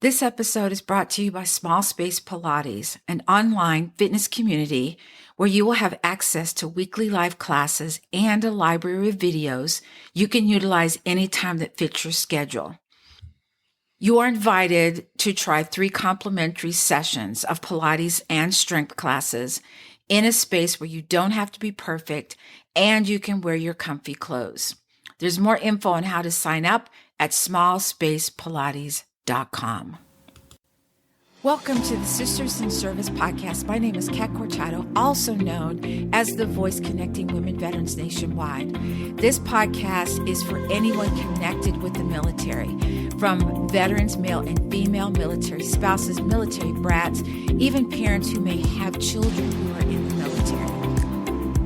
This episode is brought to you by Small Space Pilates, an online fitness community where you will have access to weekly live classes and a library of videos you can utilize anytime that fits your schedule. You are invited to try 3 complimentary sessions of Pilates and strength classes in a space where you don't have to be perfect and you can wear your comfy clothes. There's more info on how to sign up at smallspacepilates.com. Welcome to the Sisters in Service podcast. My name is Kat Corchado, also known as the voice connecting women veterans nationwide. This podcast is for anyone connected with the military, from veterans, male and female, military spouses, military brats, even parents who may have children who are in the military.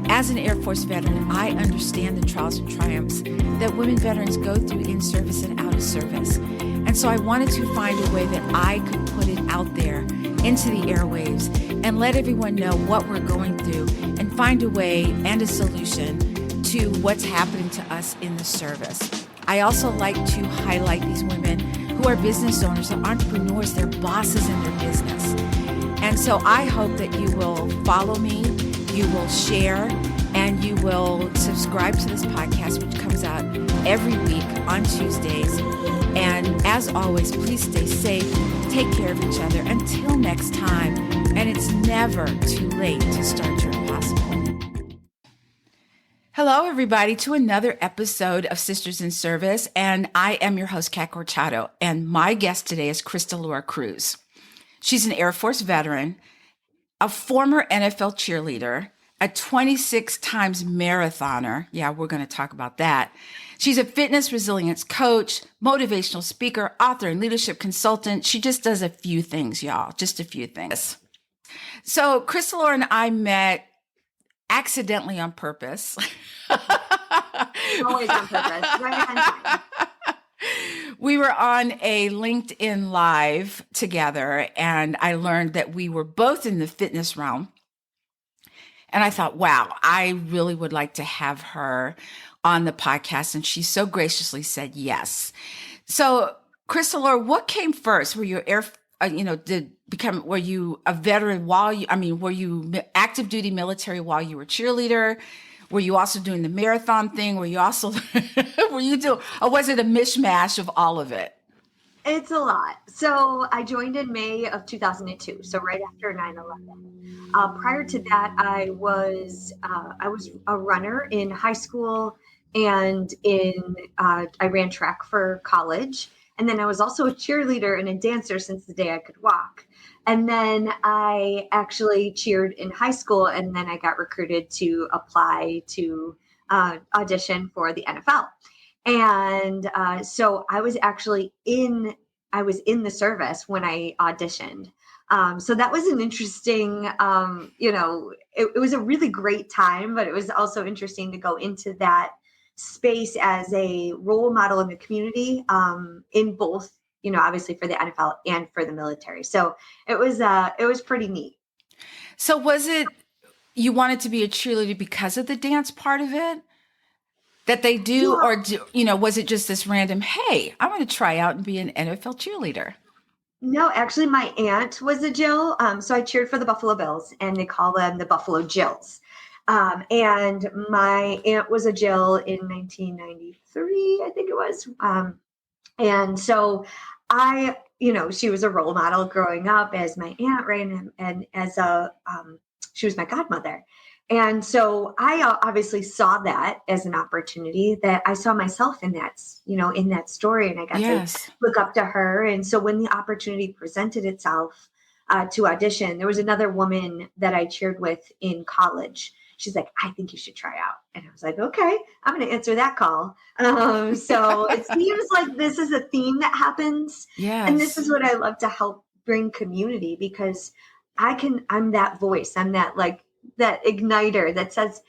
As an Air Force veteran, I understand the trials and triumphs that women veterans go through in service and out of service. And so I wanted to find a way that I could put it out there into the airwaves and let everyone know what we're going through and find a way and a solution to what's happening to us in the service. I also like to highlight these women who are business owners, they're entrepreneurs, they're bosses in their business. And so I hope that you will follow me, you will share, and you will subscribe to this podcast, which comes out every week on Tuesdays. And as always, please stay safe, take care of each other. Until next time, and it's never too late to start your impossible. Hello, everybody, to another episode of Sisters in Service. And I am your host, Kat Corchado. And my guest today is Krystalore Crews. She's an Air Force veteran, a former NFL cheerleader, a 26 times marathoner. Yeah, we're going to talk about that. She's a fitness resilience coach, motivational speaker, author, and leadership consultant. She just does a few things, y'all, just a few things. So Krystalore and I met accidentally on purpose. Always on purpose, right on time. We were on a LinkedIn Live together, and I learned that we were both in the fitness realm. And I thought, wow, I really would like to have her on the podcast. And she so graciously said yes. So, Krystalore, what came first? Were you were you a veteran were you active duty military while you were cheerleader? Were you also doing the marathon thing? Were you also, or was it a mishmash of all of it? It's a lot. So I joined in May of 2002, so right after 9/11. Prior to that, I was a runner in high school, and I ran track for college. And then I was also a cheerleader and a dancer since the day I could walk. And then I actually cheered in high school, and then I got recruited to apply to audition for the NFL. And so I was actually in the service when I auditioned. So that was an interesting, it was a really great time, but it was also interesting to go into that space as a role model in the community, in both, obviously for the NFL and for the military. So it was pretty neat. So was it, you wanted to be a cheerleader because of the dance part of it? That they do, or was it just this random, hey, I'm going to try out and be an NFL cheerleader? No, actually, my aunt was a Jill. So I cheered for the Buffalo Bills, and they call them the Buffalo Jills. And my aunt was a Jill in 1993, I think it was. And so she was a role model growing up as my aunt, right? And as she was my godmother. And so I obviously saw that as an opportunity, that I saw myself in that, in that story, and I got to look up to her. And so when the opportunity presented itself to audition, there was another woman that I cheered with in college. She's like, I think you should try out. And I was like, okay, I'm going to answer that call. So it seems like this is a theme that happens. Yes. And this is what I love to help bring community, because I'm that voice. I'm that igniter that says,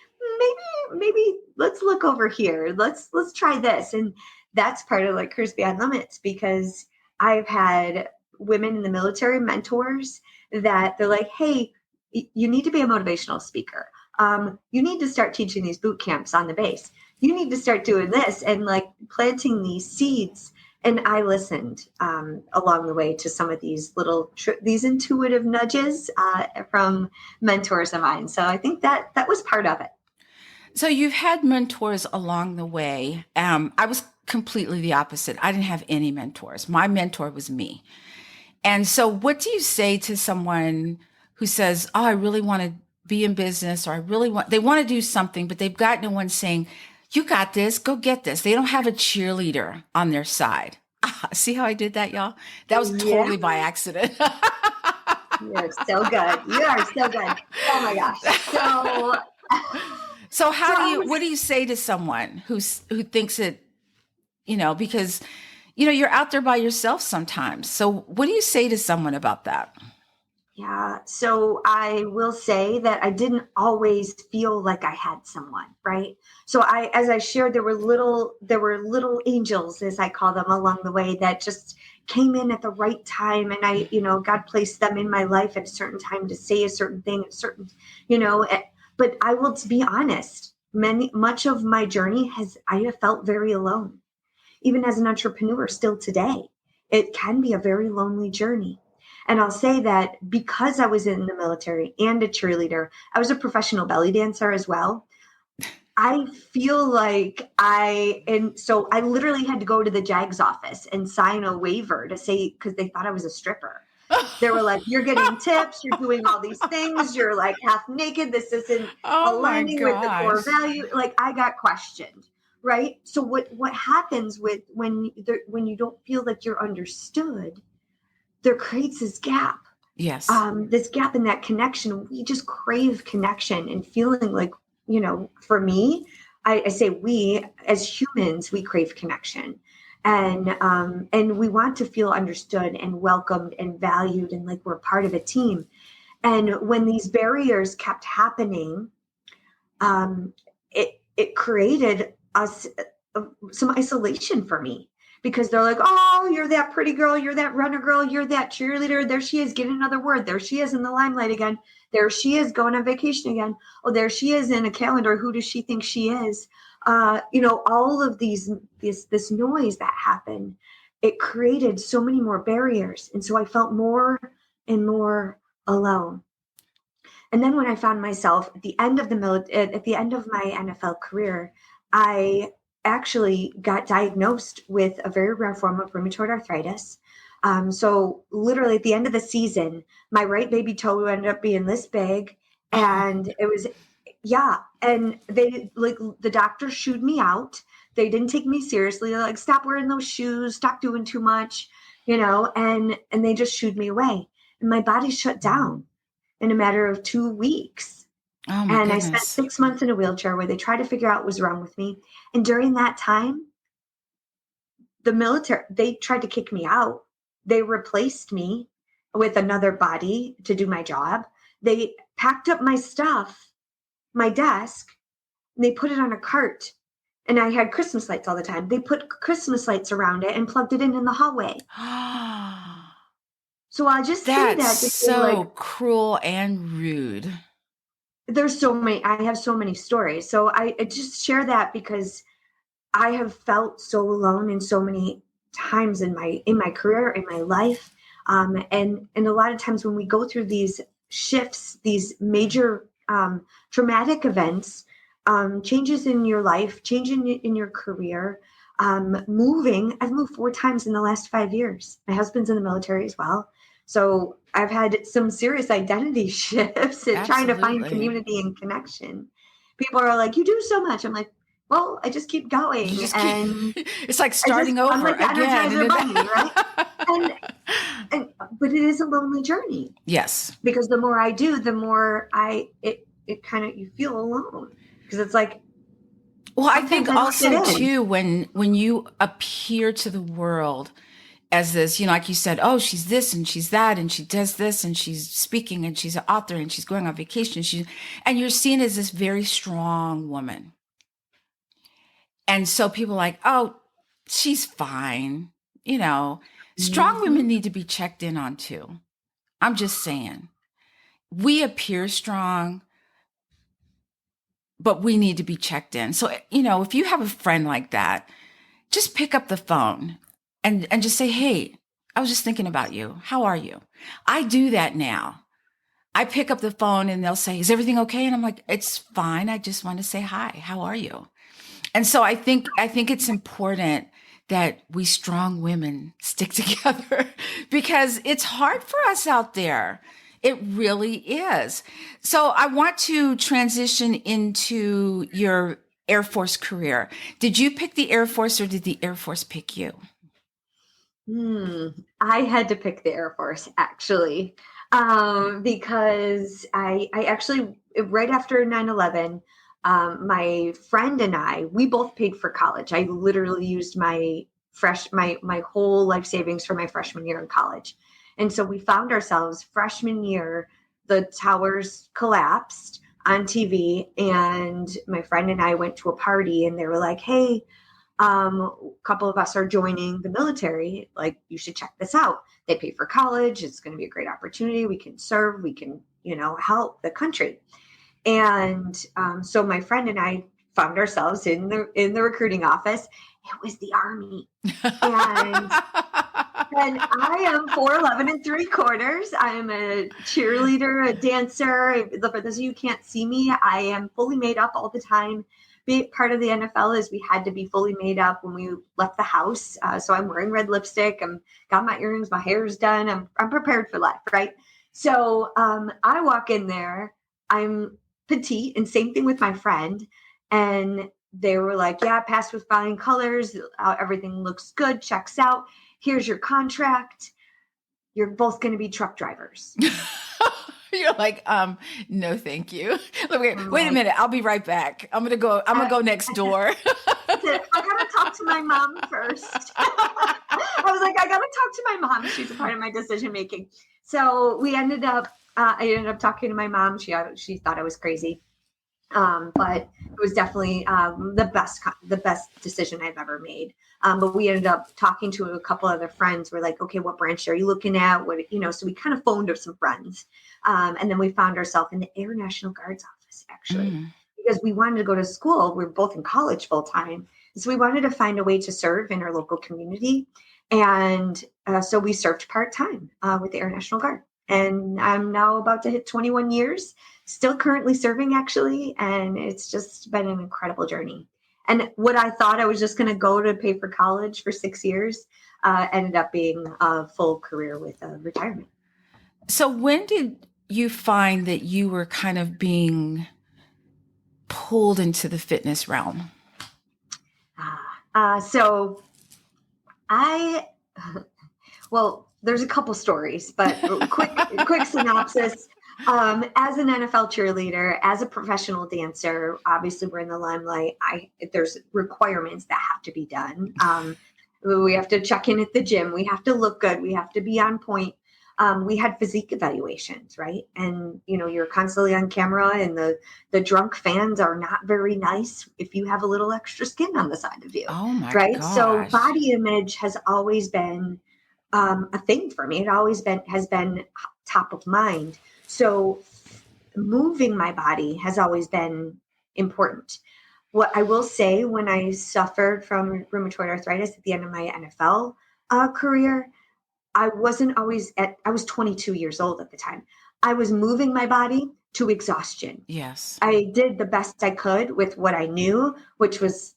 maybe let's look over here. Let's try this. And that's part of Careers Beyond Limits, because I've had women in the military mentors that they're like, hey, you need to be a motivational speaker. You need to start teaching these boot camps on the base. You need to start doing this, and planting these seeds And I listened along the way to some of these these intuitive nudges from mentors of mine. So I think that was part of it. So you've had mentors along the way. I was completely the opposite. I didn't have any mentors. My mentor was me. And so what do you say to someone who says, oh, I really want to be in business, or they want to do something, but they've got no one saying, you got this, go get this. They don't have a cheerleader on their side. See how I did that, y'all? That was totally by accident. You're so good. You are so good. Oh my gosh. So what do you say to someone who thinks it, because, you're out there by yourself sometimes. So what do you say to someone about that? Yeah. So I will say that I didn't always feel like I had someone, right? So as I shared, there were little angels, as I call them, along the way that just came in at the right time. And God placed them in my life at a certain time to say a certain thing, but I will, to be honest, much of my journey I have felt very alone. Even as an entrepreneur still today, it can be a very lonely journey. And I'll say that because I was in the military and a cheerleader, I was a professional belly dancer as well. I feel like so I literally had to go to the JAG's office and sign a waiver to say, because they thought I was a stripper. They were like, you're getting tips, you're doing all these things, you're like half naked, this isn't aligning with the core value. Like, I got questioned, right? So what happens when you don't feel like you're understood, there creates this gap. Yes. This gap in that connection. We just crave connection and feeling like, for me, I say we as humans, we crave connection. And we want to feel understood and welcomed and valued and like we're part of a team. And when these barriers kept happening, it created some isolation for me, because they're like, oh, you're that pretty girl, you're that runner girl, you're that cheerleader. There she is, get another word. There she is in the limelight again. There she is going on vacation again. Oh, there she is in a calendar. Who does she think she is? All of this noise that happened, it created so many more barriers. And so I felt more and more alone. And then when I found myself at the end of at the end of my NFL career, I actually got diagnosed with a very rare form of rheumatoid arthritis. So literally at the end of the season, my right baby toe ended up being this big, and it was, and they, like, the doctor shooed me out. They didn't take me seriously. They're like, stop wearing those shoes, stop doing too much, and they just shooed me away. And my body shut down in a matter of 2 weeks. Oh my goodness. I spent 6 months in a wheelchair where they tried to figure out what was wrong with me. And during that time, the military, they tried to kick me out. They replaced me with another body to do my job. They packed up my stuff, my desk, and they put it on a cart. And I had Christmas lights all the time. They put Christmas lights around it and plugged it in the hallway. So I'll just say that. That's so cruel and rude. There's so many, I have so many stories. So I just share that because I have felt so alone in so many times in my career, in my life. And a lot of times when we go through these shifts, these major traumatic events, changes in your life, changing in your career, moving. I've moved 4 times in the last 5 years. My husband's in the military as well. So I've had some serious identity shifts and trying to find community and connection. People are like, you do so much. I'm like, well, I just keep going. It's like starting over I'm like the again. Energizer Bunny, right? But it is a lonely journey. Yes. Because the more I do, the more it kind of, you feel alone. Because it's like, well, I think also too, when you appear to the world as this, like you said, oh, she's this and she's that, and she does this, and she's speaking, and she's an author, and she's going on vacation, and you're seen as this very strong woman. And so people are like, oh, she's fine. Strong women need to be checked in on too. I'm just saying, we appear strong, but we need to be checked in. So, if you have a friend like that, just pick up the phone. and just say, hey, I was just thinking about you. How are you? I do that now. I pick up the phone and they'll say, is everything okay? And I'm like, it's fine. I just want to say hi. How are you? And so I think it's important that we strong women stick together because it's hard for us out there. It really is. So I want to transition into your Air Force career. Did you pick the Air Force or did the Air Force pick you? I had to pick the Air Force actually, because I actually, right after 9/11, my friend and we both paid for college. I literally used my whole life savings for my freshman year in college. And so we found ourselves freshman year, the towers collapsed on TV, and my friend and I went to a party, and they were like, hey, a couple of us are joining the military. Like, you should check this out. They pay for college. It's going to be a great opportunity. We can serve. We can, help the country. And so my friend and I found ourselves in the recruiting office. It was the Army, and I am 4'11" and 3/4. I am a cheerleader, a dancer. For those of you who can't see me, I am fully made up all the time. Part of the NFL is we had to be fully made up when we left the house. So I'm wearing red lipstick. I'm got my earrings. My hair's done. I'm prepared for life, right? So I walk in there. I'm petite, and same thing with my friend. And they were like, yeah, passed with flying colors. Everything looks good, checks out. Here's your contract. You're both going to be truck drivers. You're like, no, thank you. Wait a minute. I'll be right back. I'm going to go next door. I got to talk to my mom first. I was like, I got to talk to my mom. She's a part of my decision making. So I ended up talking to my mom. She thought I was crazy. But it was definitely the best decision I've ever made. But we ended up talking to a couple other friends. We're like, okay, what branch are you looking at? So we kind of phoned up some friends. And then we found ourselves in the Air National Guard's office, actually, because we wanted to go to school. We were both in college full time. So we wanted to find a way to serve in our local community. And so we served part time with the Air National Guard. And I'm now about to hit 21 years. Still currently serving, actually, and it's just been an incredible journey. And what I thought I was just going to go to pay for college for 6 years ended up being a full career with retirement. So when did you find that you were kind of being pulled into the fitness realm? There's a couple stories, but quick synopsis. As an NFL cheerleader, as a professional dancer, obviously we're in the limelight. There's requirements that have to be done. We have to check in at the gym. We have to look good. We have to be on point. We had physique evaluations, right? And, you're constantly on camera, and the drunk fans are not very nice if you have a little extra skin on the side of you. Oh my right? gosh. So body image has always been a thing for me. It always has been top of mind. So moving my body has always been important. What I will say, when I suffered from rheumatoid arthritis at the end of my NFL career, I was 22 years old at the time. I was moving my body to exhaustion. Yes. I did the best I could with what I knew, which was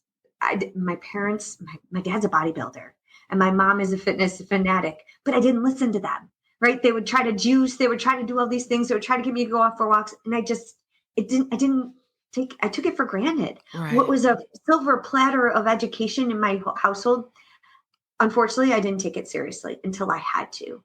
my parents, my dad's a bodybuilder and my mom is a fitness fanatic, but I didn't listen to them, right? They would try to juice. They would try to do all these things. They would try to get me to go off for walks. And I took it for granted. Right. What was a silver platter of education in my household, unfortunately, I didn't take it seriously until I had to.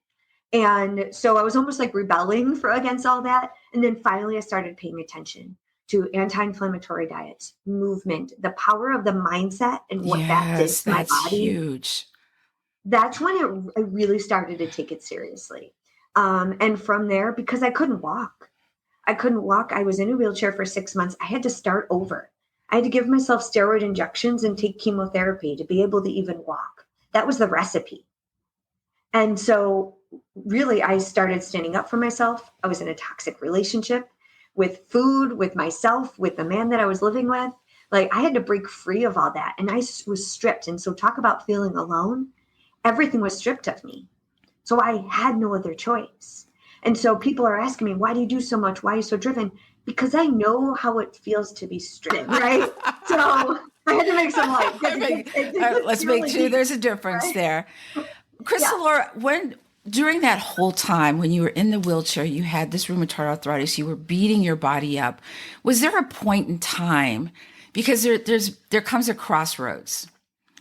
And so I was almost like rebelling against all that. And then finally I started paying attention to anti-inflammatory diets, movement, the power of the mindset and what that did to my body. That's huge. That's when I really started to take it seriously. And from there, because I couldn't walk. I was in a wheelchair for 6 months. I had to start over. I had to give myself steroid injections and take chemotherapy to be able to even walk. That was the recipe. And so really, I started standing up for myself. I was in a toxic relationship with food, with myself, with the man that I was living with. Like, I had to break free of all that. And I was stripped. And so talk about feeling alone. everything was stripped of me. So I had no other choice. And so people are asking me, why do you do so much? Why are you so driven? Because I know how it feels to be stripped, right? So I had to make some light. Let's make sure there's a difference, right? There. Krystalore, during that whole time when you were in the wheelchair, you had this rheumatoid arthritis, you were beating your body up. Was there a point in time, because there comes a crossroads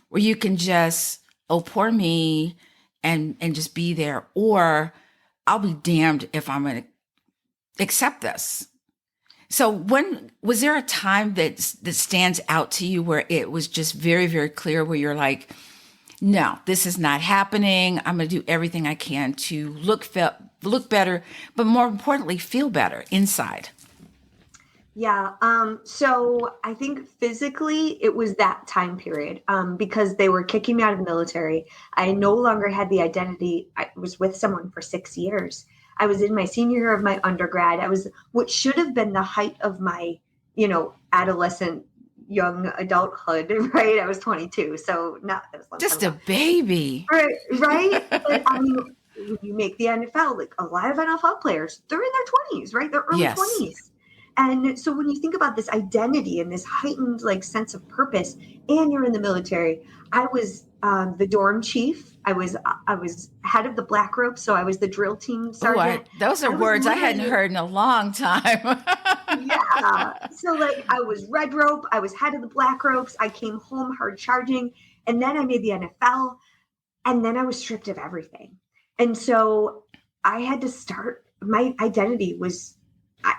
where you can just, oh, poor me, and just be there, or I'll be damned if I'm going to accept this. So was there a time that stands out to you where it was just very, very clear, where you're like, no, this is not happening. I'm going to do everything I can to look better, but more importantly, feel better inside? Yeah. So I think physically it was that time period, because they were kicking me out of the military. I no longer had the identity. I was with someone for 6 years. I was in my senior year of my undergrad. I was what should have been the height of my, adolescent, young adulthood, right? I was 22. So not just a baby. Right. But I mean, when you make the NFL, like a lot of NFL players, they're in their 20s, right? They're early 20s. And so when you think about this identity and this heightened sense of purpose, and you're in the military, I was the dorm chief. I was head of the black rope, so I was the drill team sergeant. Those are words I hadn't heard in a long time. Yeah. So I was red rope. I was head of the black ropes. I came home hard charging, and then I made the NFL, and then I was stripped of everything. And so I had to start. My identity was.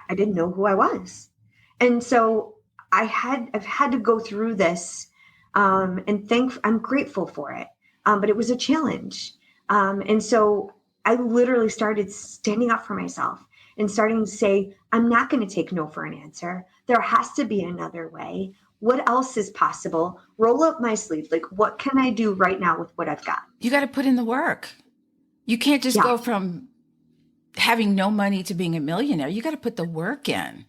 I didn't know who I was. And so I've had to go through this, and I'm grateful for it. But it was a challenge. And so I literally started standing up for myself and starting to say, I'm not going to take no for an answer. There has to be another way. What else is possible? Roll up my sleeves. What can I do right now with what I've got? You got to put in the work. You can't just go from having no money to being a millionaire. You got to put the work in.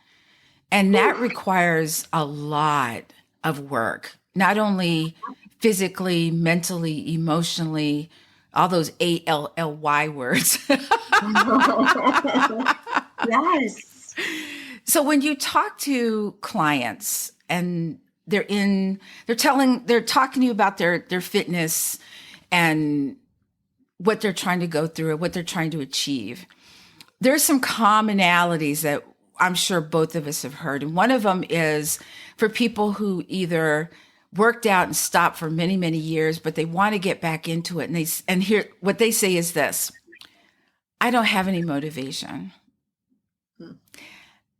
And that requires a lot of work, not only physically, mentally, emotionally, all those ALLY words. Yes. So when you talk to clients and they're talking to you about their fitness and what they're trying to go through, what they're trying to achieve, there's some commonalities that I'm sure both of us have heard. And one of them is for people who either worked out and stopped for many, many years, but they want to get back into it. And here, what they say is this: I don't have any motivation.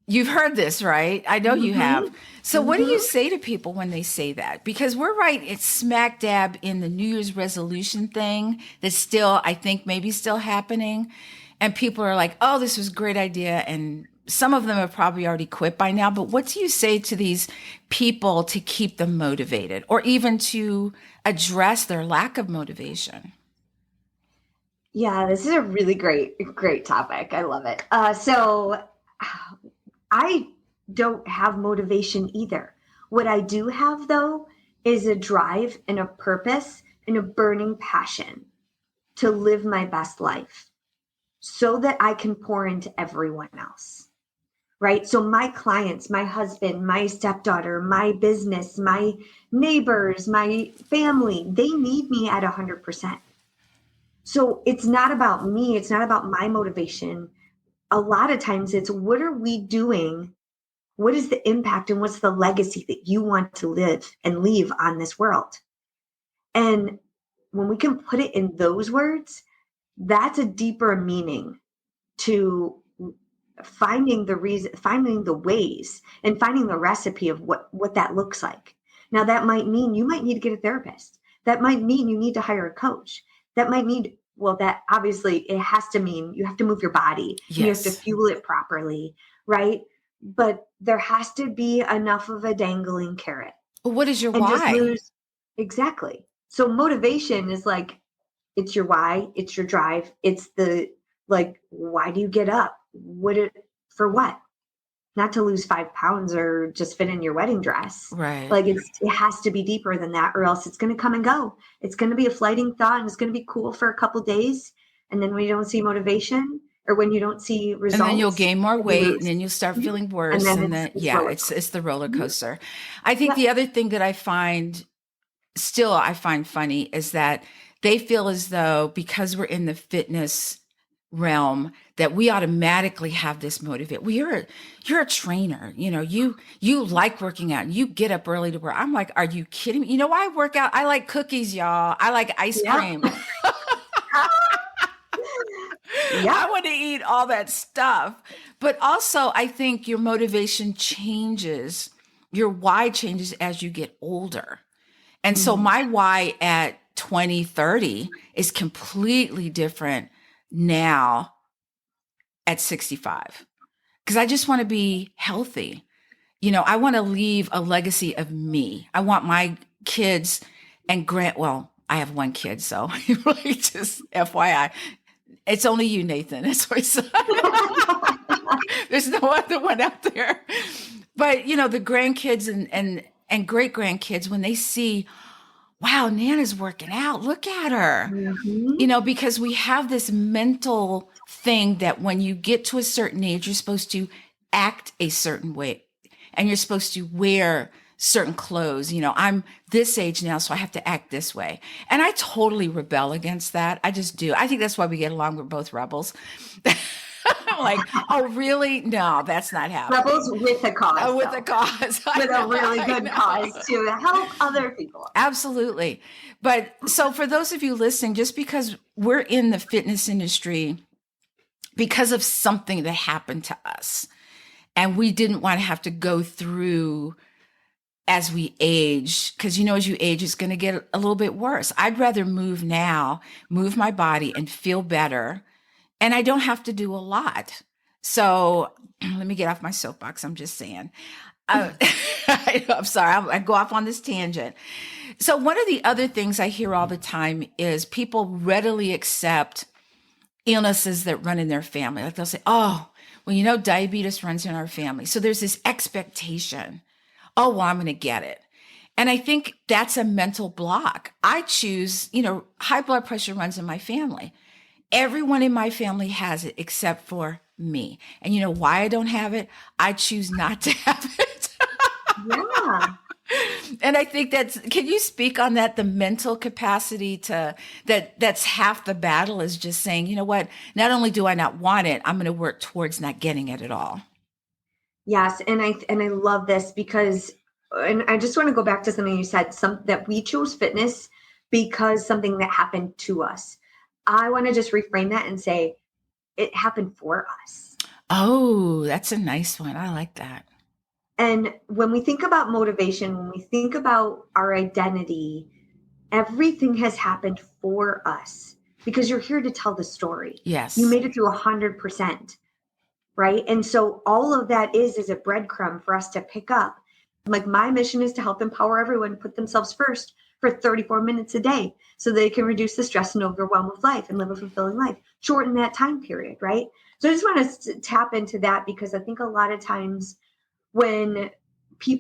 You've heard this, right? I know you have. So what do you say to people when they say that? Because we're right, it's smack dab in the New Year's resolution thing that's still, I think, maybe still happening. And people are like, oh, this was a great idea. And some of them have probably already quit by now. But what do you say to these people to keep them motivated, or even to address their lack of motivation? Yeah, this is a really great topic. I love it. So I don't have motivation either. What I do have, though, is a drive and a purpose and a burning passion to live my best life, so that I can pour into everyone else, right? So my clients, my husband, my stepdaughter, my business, my neighbors, my family, they need me at 100%. So it's not about me. It's not about my motivation. A lot of times it's, what are we doing? What is the impact and what's the legacy that you want to live and leave on this world? And when we can put it in those words, that's a deeper meaning to finding the reason, finding the ways, and finding the recipe of what that looks like. Now, that might mean you might need to get a therapist. That might mean you need to hire a coach. That might mean, that obviously it has to mean you have to move your body. Yes. You have to fuel it properly, right? But there has to be enough of a dangling carrot. Well, what is your why? Exactly. So motivation is it's your why, it's your drive. It's the, why do you get up? For what? not to lose 5 pounds or just fit in your wedding dress. Right. Like it has to be deeper than that, or else it's going to come and go. It's going to be a fleeting thought, and it's going to be cool for a couple days. And then when you don't see motivation, or when you don't see results, and then you'll gain more weight, and then you'll start feeling worse. And then it's the roller coaster. I think the other thing that I find funny is that they feel as though because we're in the fitness realm that we automatically have this motivate. Well, you're a trainer, you like working out, you get up early to work. I'm like, are you kidding me? You know why I work out? I like cookies, y'all. I like ice cream. I want to eat all that stuff. But also I think your motivation changes, your why changes as you get older. And so my why at 20, 30 is completely different now at 65, because I just want to be healthy. I want to leave a legacy of me. I want my kids and I have one kid, so really just FYI, it's only you, Nathan. That's what I said. There's no other one out there. But the grandkids and great grandkids, when they see, wow, Nana's working out, look at her. Because we have this mental thing that when you get to a certain age, you're supposed to act a certain way, and you're supposed to wear certain clothes. I'm this age now, so I have to act this way. And I totally rebel against that. I just do. I think that's why we get along. We're both rebels. I'm like, oh, really? No, that's not happening. Rebels with a cause. With a cause. With a really good cause to help other people. Absolutely. But so for those of you listening, just because we're in the fitness industry because of something that happened to us, and we didn't want to have to go through as we age, because as you age, it's going to get a little bit worse. I'd rather move my body and feel better. And I don't have to do a lot. So let me get off my soapbox. I'm just saying. I'm sorry. I go off on this tangent. So one of the other things I hear all the time is people readily accept illnesses that run in their family. Like they'll say, oh, well, diabetes runs in our family. So there's this expectation. Oh, well, I'm going to get it. And I think that's a mental block. I choose, high blood pressure runs in my family. Everyone in my family has it except for me. And you know why I don't have it? I choose not to have it. Yeah. And I think can you speak on that? The mental capacity that's half the battle, is just saying, you know what? Not only do I not want it, I'm going to work towards not getting it at all. Yes. And I love this because, and I just want to go back to something you said, that we chose fitness because something that happened to us. I want to just reframe that and say it happened for us. Oh, that's a nice one. I like that. And when we think about motivation, when we think about our identity, everything has happened for us because you're here to tell the story. Yes. You made it through 100%. Right. And so all of that is a breadcrumb for us to pick up. Like my mission is to help empower everyone to put themselves first for 34 minutes a day so they can reduce the stress and overwhelm of life and live a fulfilling life, shorten that time period. Right. So I just want to tap into that because I think a lot of times when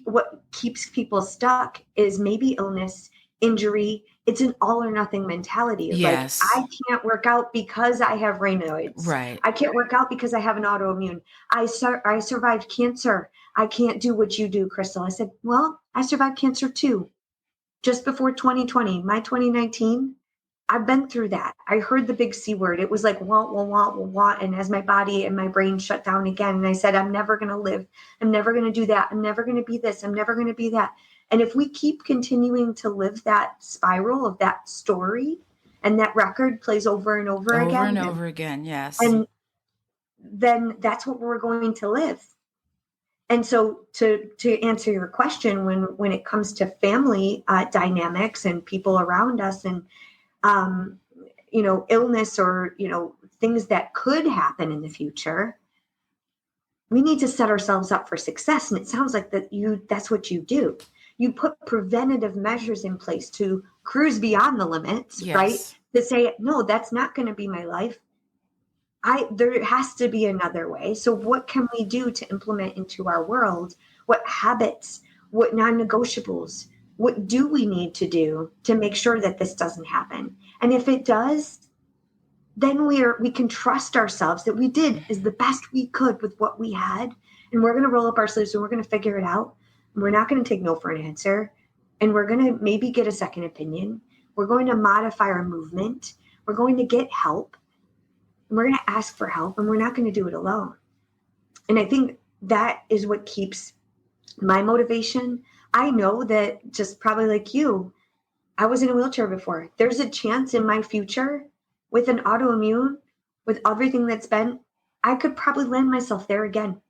what keeps people stuck is maybe illness, injury. It's an all or nothing mentality. Yes. Like, I can't work out because I have Raynaud's. Right. I can't work out because I have an autoimmune. I survived cancer. I can't do what you do, Crystal. I said, well, I survived cancer too. Just before 2020, my 2019, I've been through that. I heard the big C word. It was like, want. And as my body and my brain shut down again, and I said, I'm never going to live. I'm never going to do that. I'm never going to be this. I'm never going to be that. And if we keep continuing to live that spiral of that story, and that record plays over and over again. Over and over again, yes. And then that's what we're going to live. And so to answer your question, when it comes to family dynamics and people around us and, illness or, things that could happen in the future, we need to set ourselves up for success. And it sounds like that's what you do. You put preventative measures in place to cruise beyond the limits, yes. Right? To say, no, that's not going to be my life. there has to be another way. So what can we do to implement into our world? What habits, what non-negotiables, what do we need to do to make sure that this doesn't happen? And if it does, then we can trust ourselves that we did as the best we could with what we had. And we're going to roll up our sleeves and we're going to figure it out. And we're not going to take no for an answer. And we're going to maybe get a second opinion. We're going to modify our movement. We're going to get help. And we're going to ask for help. And we're not going to do it alone. And I think that is what keeps my motivation. I know that, just probably like you, I was in a wheelchair before. There's a chance in my future with an autoimmune, with everything that's been, I could probably land myself there again.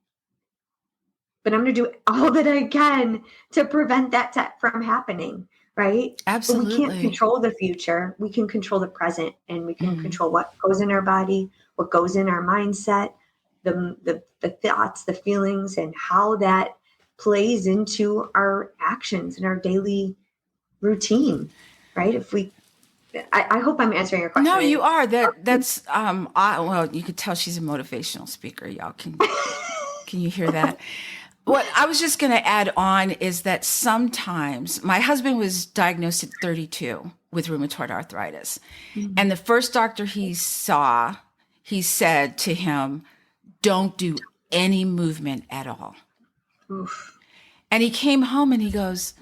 But I'm going to do all that I can to prevent that from happening, right? Absolutely. But we can't control the future. We can control the present, and we can control what goes in our body, what goes in our mindset, the thoughts, the feelings, and how that plays into our actions and our daily routine, right? I hope I'm answering your question. No, you are. That's well, you could tell she's a motivational speaker. Y'all can you hear that? What I was just going to add on is that sometimes my husband was diagnosed at 32 with rheumatoid arthritis. Mm-hmm. And the first doctor he saw, he said to him, "Don't do any movement at all." Oof. And he came home and he goes,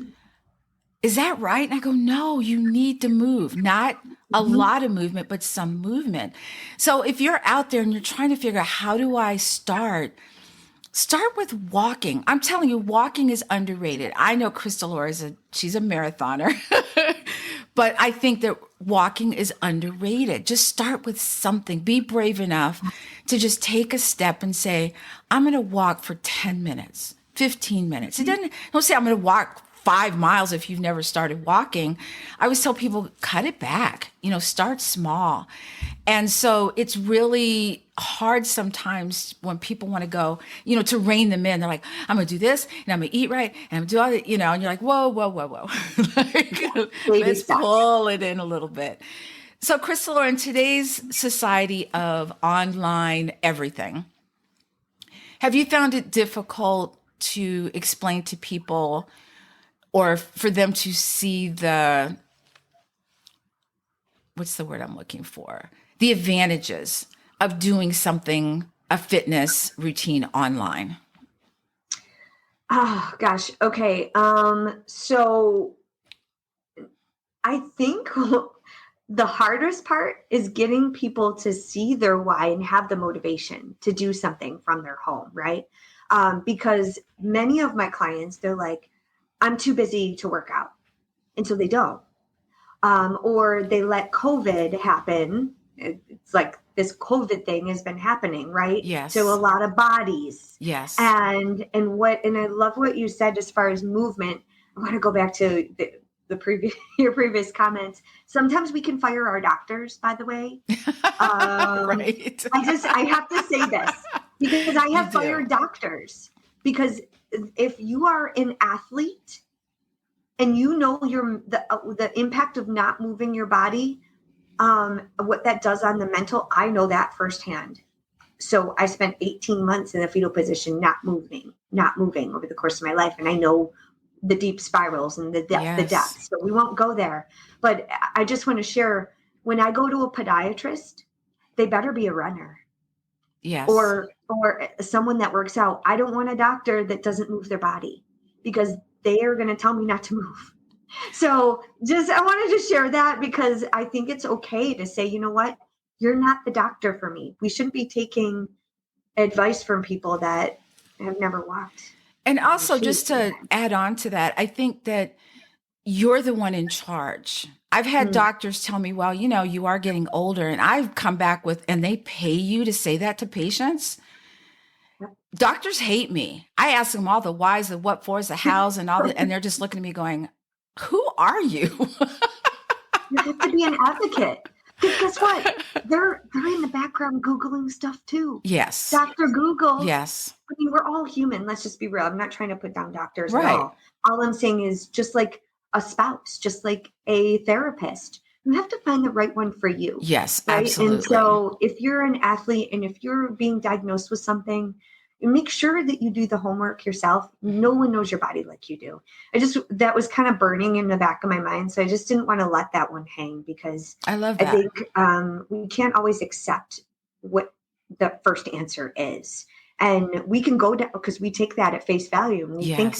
"Is that right?" And I go, "No, you need to move, not a lot of movement, but some movement." So if you're out there and you're trying to figure out, how do I start with walking. I'm telling you, walking is underrated. I know Krystalore she's a marathoner, but I think that walking is underrated. Just start with something. Be brave enough to just take a step and say, I'm going to walk for 10 minutes, 15 minutes. Don't say I'm going to walk 5 miles if you've never started walking. I always tell people, cut it back, start small. And so it's really hard sometimes when people want to go, to rein them in. They're like, I'm going to do this and I'm going to eat right and I'm going to do all that, and you're like, whoa. Let's pull it in a little bit. So Krystalore, in today's society of online everything, have you found it difficult to explain to people, or for them to see what's the word I'm looking for? The advantages of doing something, a fitness routine online? Oh, gosh. Okay. So I think the hardest part is getting people to see their why and have the motivation to do something from their home, right? Because many of my clients, they're like, I'm too busy to work out. And so they don't. Or they let COVID happen. It's like this COVID thing has been happening, right? Yes. To a lot of bodies. Yes. And I love what you said as far as movement. I want to go back to your previous comments. Sometimes we can fire our doctors, by the way. Right. I have to say this because I have fired doctors, because if you are an athlete and the impact of not moving your body, what that does on the mental, I know that firsthand. So I spent 18 months in the fetal position, not moving over the course of my life. And I know the deep spirals and the depths, so we won't go there. But I just want to share, when I go to a podiatrist, they better be a runner. Yes. Or someone that works out. I don't want a doctor that doesn't move their body, because they are going to tell me not to move. So I wanted to share that, because I think it's okay to say, you know what, you're not the doctor for me. We shouldn't be taking advice from people that have never walked. And also, just to add on to that, I think that you're the one in charge. I've had doctors tell me, well, you are getting older. And I've come back and they pay you to say that to patients. Yep. Doctors hate me. I ask them all the whys, the what fors, the hows, and all and they're just looking at me going, who are you? You have to be an advocate. Because guess what? They're in the background Googling stuff too. Yes. Dr. Google. Yes. I mean, we're all human. Let's just be real. I'm not trying to put down doctors right. at all. All I'm saying is, just like a spouse, just like a therapist, you have to find the right one for you. Yes, right. absolutely. And so if you're an athlete and if you're being diagnosed with something, make sure that you do the homework yourself. No one knows your body like you do. That was kind of burning in the back of my mind. So I just didn't want to let that one hang, because I love I that. think we can't always accept what the first answer is. And we can go down because we take that at face value, and we think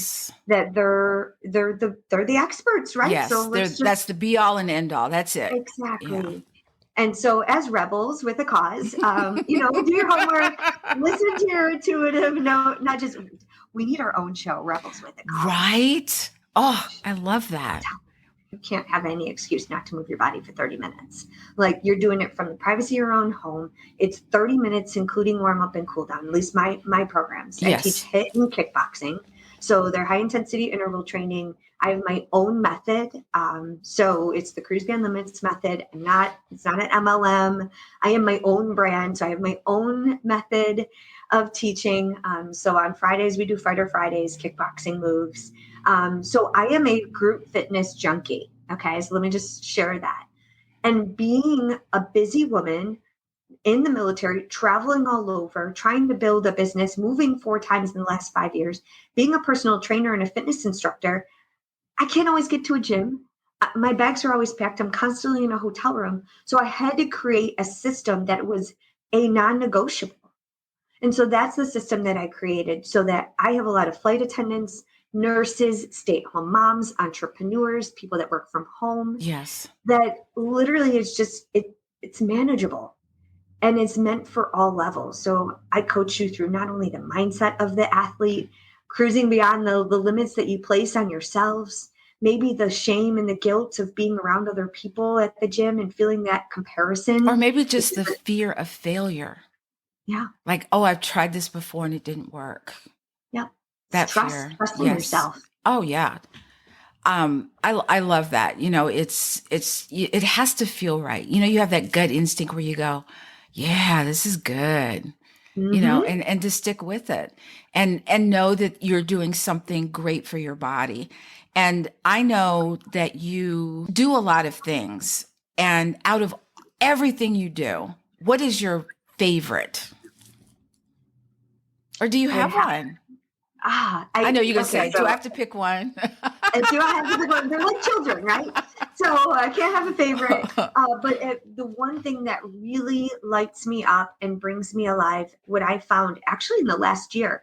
that they're the experts, right? Yes, so that's the be all and end all. That's it. Exactly. Yeah. And so as rebels with a cause, do your homework, listen to your intuitive, not just, we need our own show, Rebels with a Cause. Right. Oh, I love that. You can't have any excuse not to move your body for 30 minutes. Like, you're doing it from the privacy of your own home. It's 30 minutes, including warm up and cool down, at least my programs. Yes. I teach HIIT and kickboxing. So they're high intensity interval training. I have my own method. So it's the Crews Beyond Limits method. It's not an MLM. I am my own brand. So I have my own method of teaching. So on Fridays, we do Fighter Fridays, kickboxing moves. So I am a group fitness junkie. Okay. So let me just share that. And being a busy woman in the military, traveling all over, trying to build a business, moving 4 times in the last 5 years, being a personal trainer and a fitness instructor, I can't always get to a gym. My bags are always packed. I'm constantly in a hotel room. So I had to create a system that was a non-negotiable. And so that's the system that I created, so that I have a lot of flight attendants, nurses, stay-at-home moms, entrepreneurs, people that work from home. Yes. That literally is just, it's manageable. And it's meant for all levels. So I coach you through not only the mindset of the athlete, cruising beyond the limits that you place on yourselves, maybe the shame and the guilt of being around other people at the gym and feeling that comparison. Or maybe just the fear of failure. Yeah. Like, oh, I've tried this before and it didn't work. Yeah. That fear. Trusting yourself. Oh, yeah. I love that. It has to feel right. You have that gut instinct where you go, yeah, this is good, Mm-hmm. and to stick with it and know that you're doing something great for your body. And I know that you do a lot of things, and out of everything you do, what is your favorite? Or do you have one? I know you're going to say, do I have to pick one? Do I have to pick one? They're like children, right? So I can't have a favorite. But the one thing that really lights me up and brings me alive, what I found actually in the last year.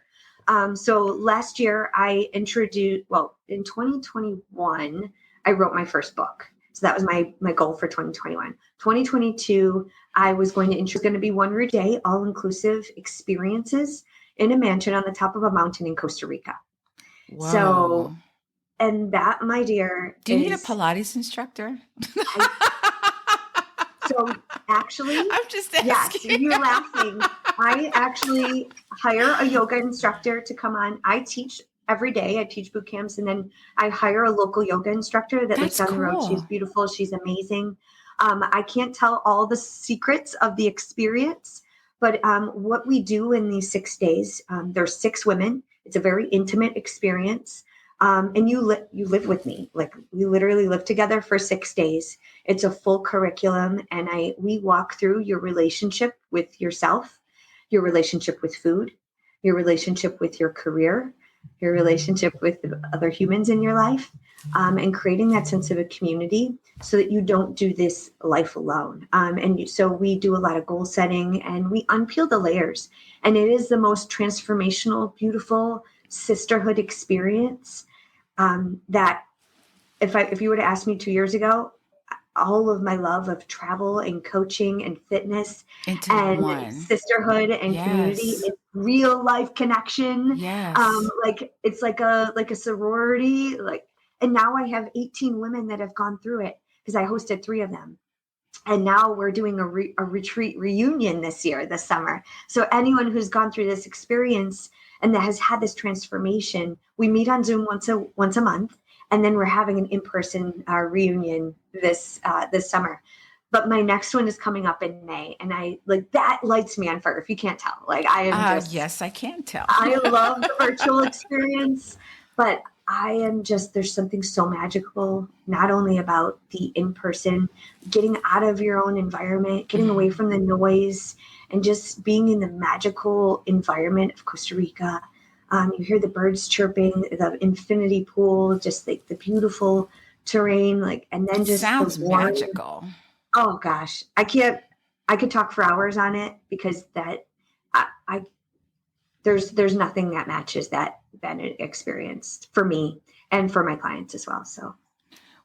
So last year I in 2021, I wrote my first book. So that was my goal for 2021. 2022, I was going to be one room day, all-inclusive experiences in a mansion on the top of a mountain in Costa Rica. Whoa. So, and that, my dear, do you need a Pilates instructor? So actually, I'm just asking. Yes, you're laughing. I actually hire a yoga instructor to come on. I teach every day. I teach boot camps, and then I hire a local yoga instructor that lives down the road. She's beautiful. She's amazing. I can't tell all the secrets of the experience, but what we do in these 6 days, there's 6 women. It's a very intimate experience. And you live with me. Like, we literally live together for 6 days. It's a full curriculum. And we walk through your relationship with yourself, your relationship with food, your relationship with your career, your relationship with other humans in your life, and creating that sense of a community so that you don't do this life alone. So we do a lot of goal setting, and we unpeel the layers. And it is the most transformational, beautiful sisterhood experience that if you were to ask me 2 years ago, all of my love of travel and coaching and fitness and sisterhood and community and real life connection. Yes. It's like a sorority. And now I have 18 women that have gone through it because I hosted 3 of them. And now we're doing a retreat reunion this summer. So anyone who's gone through this experience and that has had this transformation, we meet on Zoom once a month, and then we're having an in-person reunion this summer. But my next one is coming up in May, and that lights me on fire. If you can't tell, I am just yes, I can tell. I love the virtual experience, but there's something so magical, not only about the in-person, getting out of your own environment, getting away from the noise, and just being in the magical environment of Costa Rica. You hear the birds chirping, the infinity pool, just like the beautiful terrain, like, and then just sounds the warm, magical. Oh gosh, I could talk for hours on it, because there's nothing that matches that experience for me and for my clients as well. So.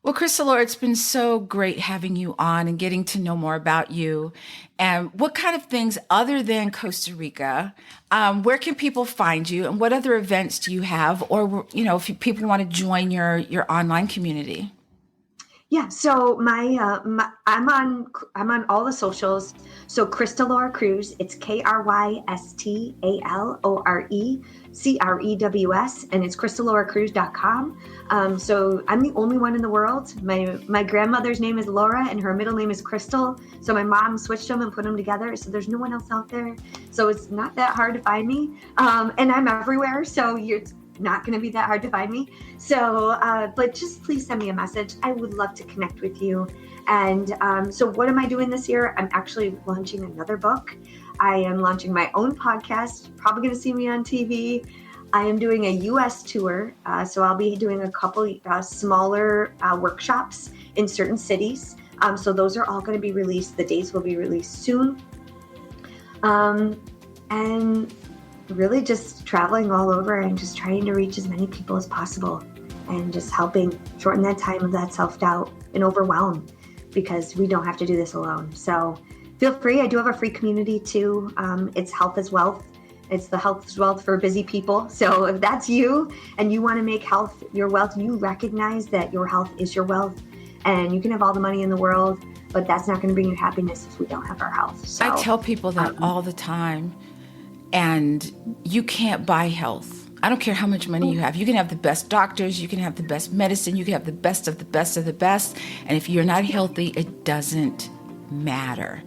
Well, Krystalore, it's been so great having you on and getting to know more about you. And what kind of things other than Costa Rica, where can people find you, and what other events do you have? Or, if people want to join your online community? Yeah, so I'm on all the socials. So Krystalore Crews, it's KrystalOreCrews, and it's krystalorecrews.com. So I'm the only one in the world. My grandmother's name is Laura, and her middle name is Crystal. So my mom switched them and put them together. So there's no one else out there. So it's not that hard to find me. And I'm everywhere. So you're not going to be that hard to find me. So, but just please send me a message. I would love to connect with you. And so what am I doing this year? I'm actually launching another book. I am launching my own podcast. Probably going to see me on TV. I am doing a U.S. tour. So I'll be doing a couple smaller workshops in certain cities. So those are all going to be released. The dates will be released soon. And really just traveling all over and just trying to reach as many people as possible, and just helping shorten that time of that self-doubt and overwhelm, because we don't have to do this alone. So feel free. I do have a free community too. It's Health is Wealth. It's the Health is Wealth for busy people. So if that's you and you want to make health your wealth, you recognize that your health is your wealth, and you can have all the money in the world, but that's not going to bring you happiness if we don't have our health. So I tell people that all the time. And you can't buy health. I don't care how much money you have. You can have the best doctors, you can have the best medicine, you can have the best of the best of the best. And if you're not healthy, it doesn't matter.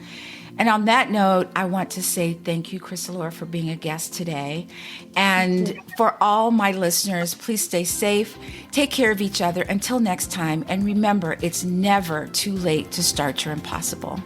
And on that note, I want to say thank you, Krystalore, for being a guest today. And for all my listeners, please stay safe, take care of each other until next time. And remember, it's never too late to start your impossible.